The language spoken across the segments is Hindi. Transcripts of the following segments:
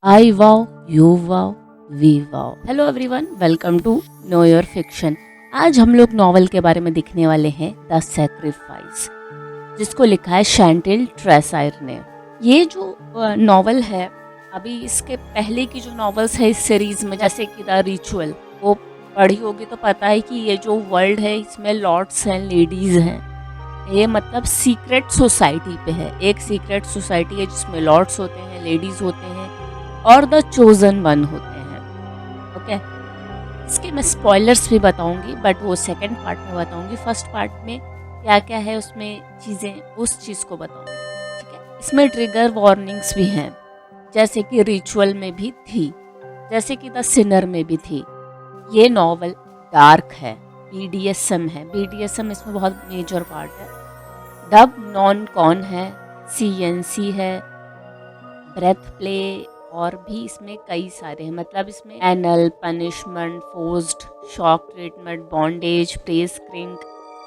I vow, you vow, we vow. Hello everyone, welcome to know your fiction. आज हम लोग नॉवल के बारे में देखने वाले हैं द सैक्रिफाइस, जिसको लिखा है शैंटिल ट्रेसायर ने। ये जो नॉवल है, अभी इसके पहले की जो नॉवेल्स है इस सीरीज में, जैसे कि द रिचुअल, वो पढ़ी होगी तो पता है कि ये जो वर्ल्ड है इसमें लॉर्ड्स हैं, लेडीज हैं। ये मतलब सीक्रेट सोसाइटी पे है। एक सीक्रेट सोसाइटी है जिसमें लॉर्ड्स होते हैं, लेडीज होते हैं और द चोजन वन होते हैं। ओके, इसके मैं स्पॉयलर्स भी बताऊंगी, बट वो सेकंड पार्ट में बताऊंगी। फर्स्ट पार्ट में क्या क्या है उसमें चीज़ें, उस चीज़ को बताऊंगी। ठीक है, इसमें ट्रिगर वार्निंग्स भी हैं, जैसे कि रिचुअल में भी थी, जैसे कि द सिनर में भी थी। ये नॉवल डार्क है, BDSM है। BDSM इसमें बहुत मेजर पार्ट है। डब नॉन कॉन है, CNC है, ब्रेथ प्ले, और भी इसमें कई सारे हैं। मतलब इसमें anal, punishment, forced, shock treatment, bondage, press Crick,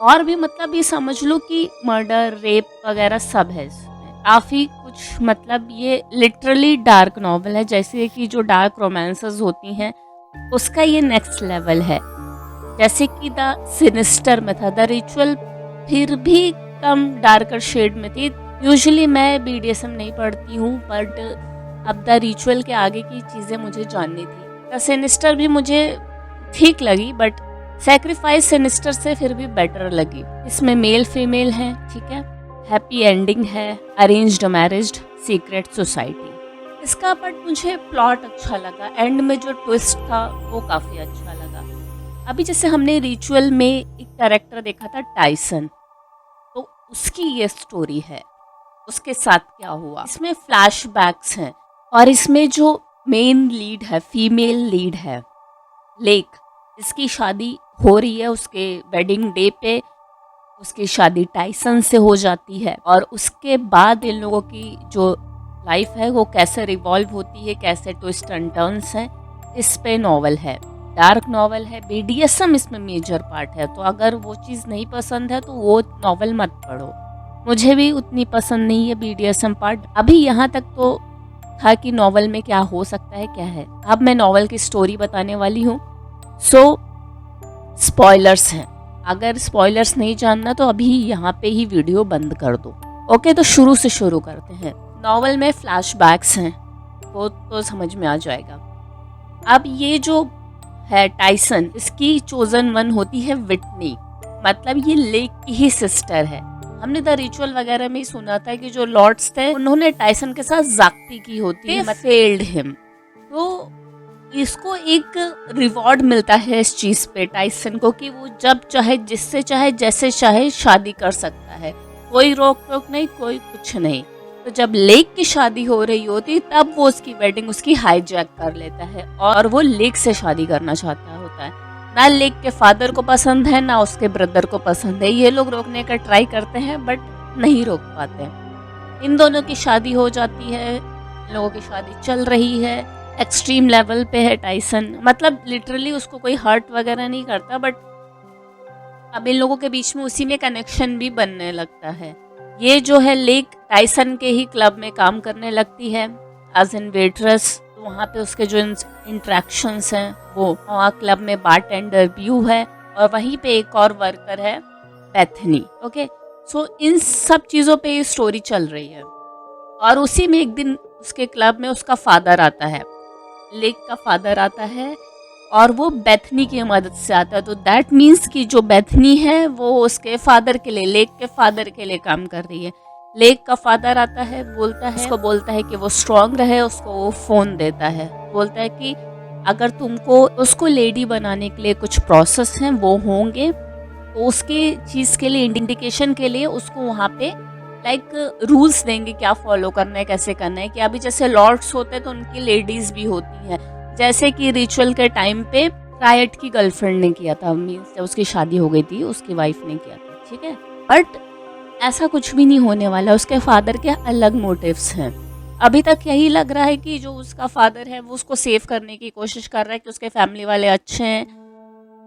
और भी मतलब ये समझ लो कि मर्डर, रेप वगैरह सब है इसमें। काफ़ी कुछ, मतलब ये लिटरली डार्क नॉवल है। जैसे कि जो डार्क रोमांसेस होती हैं उसका ये नेक्स्ट लेवल है। जैसे कि द सिनिस्टर में था, द रिचुअल फिर भी कम डार्कर शेड में थी। यूजुअली मैं BDSM नहीं पढ़ती हूँ, बट अब द रिचुअल के आगे की चीज़ें मुझे जाननी थी। द सिनिस्टर भी मुझे ठीक लगी, बट सैक्रिफाइस सिनिस्टर से फिर भी बेटर लगी। इसमें मेल फीमेल हैं, ठीक है, हैप्पी एंडिंग है, अरेंज्ड मैरिज, सीक्रेट सोसाइटी। इसका बट मुझे प्लॉट अच्छा लगा, एंड में जो ट्विस्ट था वो काफ़ी अच्छा लगा। अभी जैसे हमने रिचुअल में एक कैरेक्टर देखा था टाइसन, तो उसकी ये स्टोरी है, उसके साथ क्या हुआ। इसमें फ्लैशबैक्स हैं, और इसमें जो मेन लीड है, फीमेल लीड है, लेक, इसकी शादी हो रही है। उसके वेडिंग डे पे उसकी शादी टाइसन से हो जाती है, और उसके बाद इन लोगों की जो लाइफ है वो कैसे रिवॉल्व होती है, कैसे ट्विस्ट एंड टर्न्स हैं, इस पे नॉवल है। डार्क नॉवल है, BDSM इसमें मेजर पार्ट है। तो अगर वो चीज़ नहीं पसंद है तो वो नॉवल मत पढ़ो। मुझे भी उतनी पसंद नहीं है BDSM पार्ट। अभी यहाँ तक तो था कि नॉवल में क्या हो सकता है, क्या है। अब मैं नॉवल की स्टोरी बताने वाली हूँ। सो स्पॉयलर्स हैं, अगर स्पॉयलर्स नहीं जानना तो अभी यहाँ पे ही वीडियो बंद कर दो। ओके, तो शुरू से शुरू करते हैं। नॉवल में फ्लैशबैक्स हैं, वो तो समझ में आ जाएगा। अब ये जो है टाइसन, इसकी चोजन वन होती है विटनी, मतलब ये लेक की ही सिस्टर है। हमने द रिचुअल वगैरह में ही सुना था कि जो लॉर्ड्स थे उन्होंने टाइसन के साथ जागती की होती है, फेल्ड हिम। तो इसको एक रिवॉर्ड मिलता है इस चीज पे टाइसन को, कि वो जब चाहे, जिससे चाहे, जैसे चाहे शादी कर सकता है, कोई रोक टोक नहीं, कोई कुछ नहीं। तो जब लेक की शादी हो रही होती तब वो उसकी वेडिंग उसकी हाईजैक कर लेता है, और वो लेक से शादी करना चाहता होता है। ना लेक के फादर को पसंद है, ना उसके ब्रदर को पसंद है। ये लोग रोकने का ट्राई करते हैं बट नहीं रोक पाते। इन दोनों की शादी हो जाती है, इन लोगों की शादी चल रही है, एक्सट्रीम लेवल पे है टाइसन, मतलब लिटरली उसको कोई हर्ट वगैरह नहीं करता, बट अब इन लोगों के बीच में उसी में कनेक्शन भी बनने लगता है। ये जो है लेक टाइसन के ही क्लब में काम करने लगती है एज एन वेट्रेस। तो वहाँ पे उसके जो इंट्रैक्शंस हैं, वो वहाँ क्लब में बारटेंडर ब्यू है, और वहीं पे एक और वर्कर है बेथनी। ओके, सो इन सब चीज़ों पे ये स्टोरी चल रही है। और उसी में एक दिन उसके क्लब में उसका फादर आता है, लेक का फादर आता है, और वो बेथनी की मदद से आता है। तो दैट मीन्स कि जो बेथनी है वो उसके फादर के लिए, लेक के फादर के लिए काम कर रही है। लेक का फादर आता है, बोलता है, उसको बोलता है कि वो स्ट्रांग रहे, उसको वो फोन देता है, बोलता है कि अगर तुमको उसको लेडी बनाने के लिए कुछ प्रोसेस हैं वो होंगे, तो उसके चीज़ के लिए, इंडिकेशन के लिए उसको वहाँ पे लाइक रूल्स देंगे, क्या फॉलो करना है, कैसे करना है। कि अभी जैसे लॉर्ड्स होते हैं तो उनकी लेडीज भी होती हैं, जैसे कि रिचुअल के टाइम पे रायट की गर्लफ्रेंड ने किया था, मीन्स जब उसकी शादी हो गई थी उसकी वाइफ ने किया था, ठीक है। बट ऐसा कुछ भी नहीं होने वाला, उसके फादर के अलग मोटिव्स हैं। अभी तक यही लग रहा है कि जो उसका फादर है वो उसको सेव करने की कोशिश कर रहा है, कि उसके फैमिली वाले अच्छे हैं,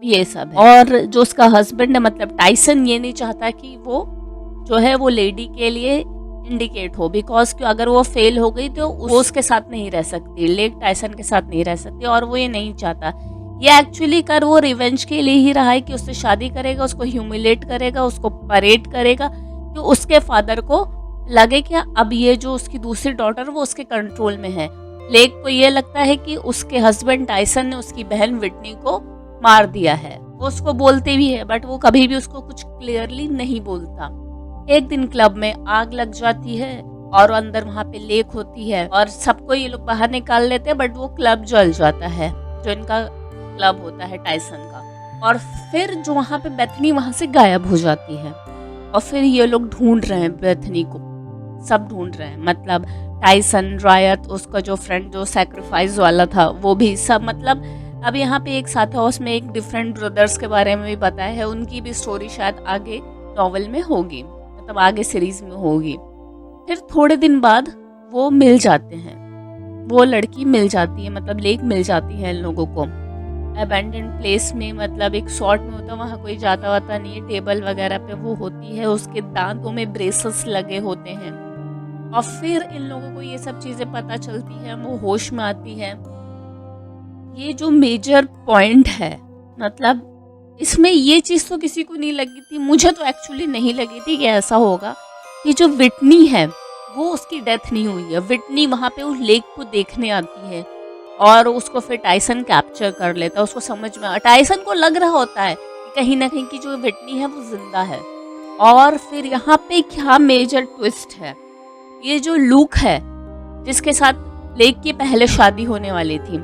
ये सब है। और जो उसका हस्बैंड है, मतलब टाइसन, ये नहीं चाहता कि वो जो है वो लेडी के लिए इंडिकेट हो, बिकॉज कि अगर वो फेल हो गई तो वो उसके साथ नहीं रह सकती, लेक टाइसन के साथ नहीं रह सकती, और वो ये नहीं चाहता। ये एक्चुअली कर वो रिवेंज के लिए ही रहा है कि उससे शादी करेगा, उसको ह्यूमिलेट करेगा, उसको परेड करेगा, कि उसके फादर को लगे कि अब ये जो उसकी दूसरी डॉटर वो उसके कंट्रोल में है। लेक को ये लगता है कि उसके हस्बैंड टाइसन ने उसकी बहन विटनी को मार दिया है। वो उसको बोलते भी है, बट वो कभी भी उसको कुछ क्लियरली नहीं बोलता। एक दिन क्लब में आग लग जाती है और अंदर वहाँ पे लेक होती है और सबको ये लोग बाहर निकाल लेते हैं, बट वो क्लब जल जाता है जो इनका क्लब होता है टाइसन का। और फिर जो वहाँ पे बेथनी वहाँ से गायब हो जाती है और फिर ये लोग ढूंढ रहे हैं बेथनी को, सब ढूंढ रहे हैं, मतलब टाइसन, रायत, उसका जो फ्रेंड जो सैक्रिफाइस वाला था वो भी, सब मतलब। अब यहाँ पे एक साथ है, उसमें एक डिफरेंट ब्रदर्स के बारे में भी बताया है, उनकी भी स्टोरी शायद आगे नॉवल में होगी, मतलब आगे सीरीज में होगी। फिर थोड़े दिन बाद वो मिल जाते हैं, वो लड़की मिल जाती है, मतलब लेक मिल जाती है इन लोगों को अबैंडन प्लेस में, मतलब एक शॉर्ट में होता है, वहाँ कोई जाता वाता नहीं है, टेबल वगैरह पे वो होती है, उसके दांतों में ब्रेसेस लगे होते हैं। और फिर इन लोगों को ये सब चीज़ें पता चलती हैं, वो होश में आती है। ये जो मेजर पॉइंट है, मतलब इसमें ये चीज़ तो किसी को नहीं लगी थी, मुझे तो एक्चुअली नहीं लगी थी कि ऐसा होगा कि जो विटनी है वो उसकी डेथ नहीं हुई है। विटनी वहाँ पे उस लेक को देखने आती है और उसको फिर टाइसन कैप्चर कर लेता है। उसको समझ में, टाइसन को लग रहा होता है कि कहीं ना कहीं की जो विटनी है वो जिंदा है। और फिर यहाँ पे क्या मेजर ट्विस्ट है, ये जो लूक है जिसके साथ लेक की पहले शादी होने वाली थी,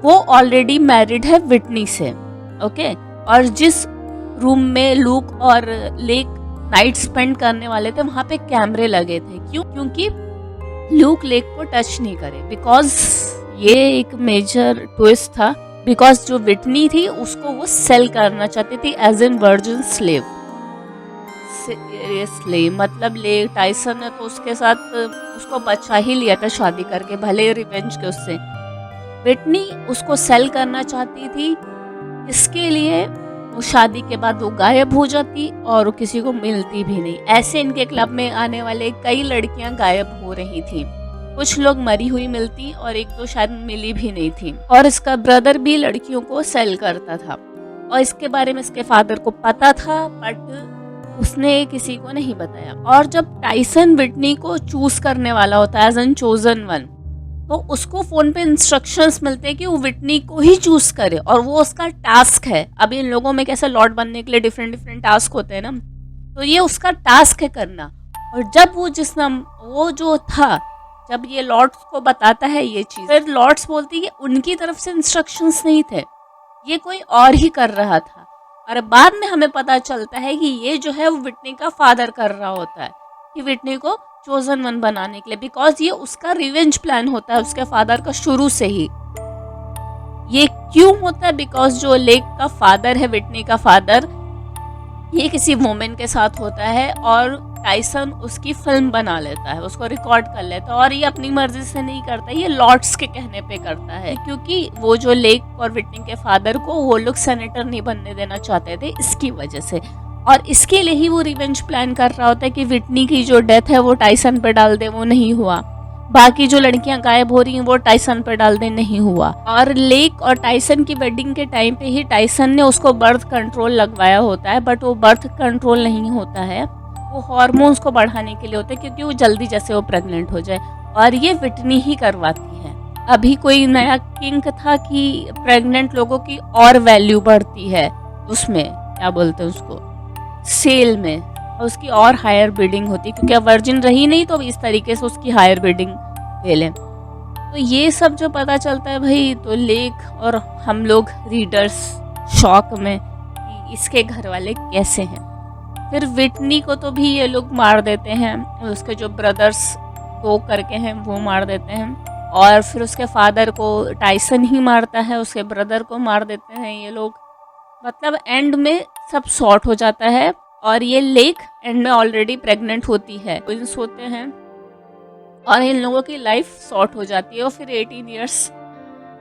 वो ऑलरेडी मैरिड है विटनी से, ओके। और जिस रूम में लूक और लेक नाइट स्पेंड करने वाले थे वहां पे कैमरे लगे थे, क्यों? क्योंकि लूक लेक को टच नहीं करे, बिकॉज ये एक मेजर ट्विस्ट था, बिकॉज जो विटनी थी उसको वो सेल करना चाहती थी एज एन वर्जिन स्लेव। मतलब ले टाइसन ने तो उसके साथ उसको बचा ही लिया था शादी करके, भले रिवेंज के उससे। विटनी उसको सेल करना चाहती थी, इसके लिए वो शादी के बाद वो गायब हो जाती और वो किसी को मिलती भी नहीं। ऐसे इनके क्लब में आने वाले कई लड़कियां गायब हो रही थी, कुछ लोग मरी हुई मिलती और एक दो शायद मिली भी नहीं थी। और इसका ब्रदर भी लड़कियों को सेल करता था और इसके बारे में इसके फादर को पता था, बट उसने किसी को नहीं बताया। और जब टाइसन विटनी को चूज करने वाला होता है एज एन चोजन वन, तो उसको फोन पे इंस्ट्रक्शंस मिलते हैं कि वो विटनी को ही चूज करे और वो उसका टास्क है। अभी इन लोगों में कैसे लॉर्ड बनने के लिए डिफरेंट डिफरेंट टास्क होते हैं ना, तो ये उसका टास्क है करना। और जब वो वो जो था, जब ये लॉर्ड्स को बताता है ये चीज, फिर लॉर्ड्स बोलती है कि उनकी तरफ से इंस्ट्रक्शंस नहीं थे, ये कोई और ही कर रहा था। और बाद में हमें पता चलता है कि ये जो है वो विटनी का फादर कर रहा होता है, कि विटनी को चोजन वन बनाने के लिए, बिकॉज ये उसका रिवेंज प्लान होता है उसके फादर का शुरू से ही। ये क्यों होता है? बिकॉज जो लेक का फादर है, विटनी का फादर, ये किसी वुमेन के साथ होता है और टाइसन उसकी फिल्म बना लेता है, उसको रिकॉर्ड कर लेता है। और ये अपनी मर्जी से नहीं करता, ये लॉर्ड्स के कहने पे करता है, क्योंकि वो जो लेक और विटनी के फादर को वो लोग सेनेटर नहीं बनने देना चाहते थे, इसकी वजह से। और इसके लिए ही वो रिवेंज प्लान कर रहा होता है कि विटनी की जो डेथ है वो टाइसन पे डाल दे, वो नहीं हुआ। बाकी जो लड़कियां गायब हो रही हैं वो टाइसन पे डाल दे, नहीं हुआ। और लेक और टाइसन की वेडिंग के टाइम पे ही टाइसन ने उसको बर्थ कंट्रोल लगवाया होता है, बट वो बर्थ कंट्रोल नहीं होता है, वो हार्मोन्स को बढ़ाने के लिए होता है, क्योंकि वो जल्दी जैसे वो प्रेग्नेंट हो जाए। और ये विटनी ही करवाती है। अभी कोई नया किंग था कि प्रेग्नेंट लोगों की और वैल्यू बढ़ती है, उसमें क्या बोलते हैं उसको, सेल में, और उसकी और हायर बिडिंग होती, क्योंकि अब वर्जिन रही नहीं तो इस तरीके से उसकी हायर बिडिंग ले लें। तो ये सब जो पता चलता है भाई, तो लेक और हम लोग रीडर्स शॉक में कि इसके घर वाले कैसे हैं। फिर विटनी को तो भी ये लोग मार देते हैं, उसके जो ब्रदर्स दो करके हैं वो मार देते हैं, और फिर उसके फादर को टाइसन ही मारता है, उसके ब्रदर को मार देते हैं ये लोग। मतलब एंड में सब सॉर्ट हो जाता है और ये लेक एंड में ऑलरेडी प्रेग्नेंट होती है, ट्विंस होते हैं और इन लोगों की लाइफ सॉर्ट हो जाती है। और फिर 18 इयर्स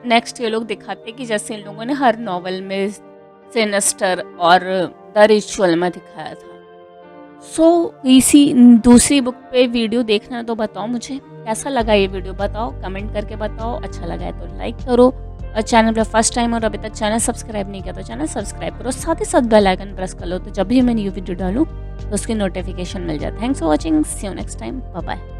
नेक्स्ट ये लोग दिखाते हैं कि जैसे इन लोगों ने हर नॉवल में सिनेस्टर और द रिचुअल में दिखाया था। इसी दूसरी बुक पे वीडियो देखना है तो बताओ मुझे कैसा लगा ये वीडियो, बताओ कमेंट करके बताओ। अच्छा लगा है तो लाइक करो, और चैनल पर फर्स्ट टाइम और अभी तक चैनल सब्सक्राइब नहीं किया तो चैनल सब्सक्राइब करो, साथ ही साथ बेल आइकन प्रेस कर लो, तो जब भी मैं न्यू वीडियो डालूँ तो उसकी नोटिफिकेशन मिल जाए। Thanks for watching, see you next time, bye bye.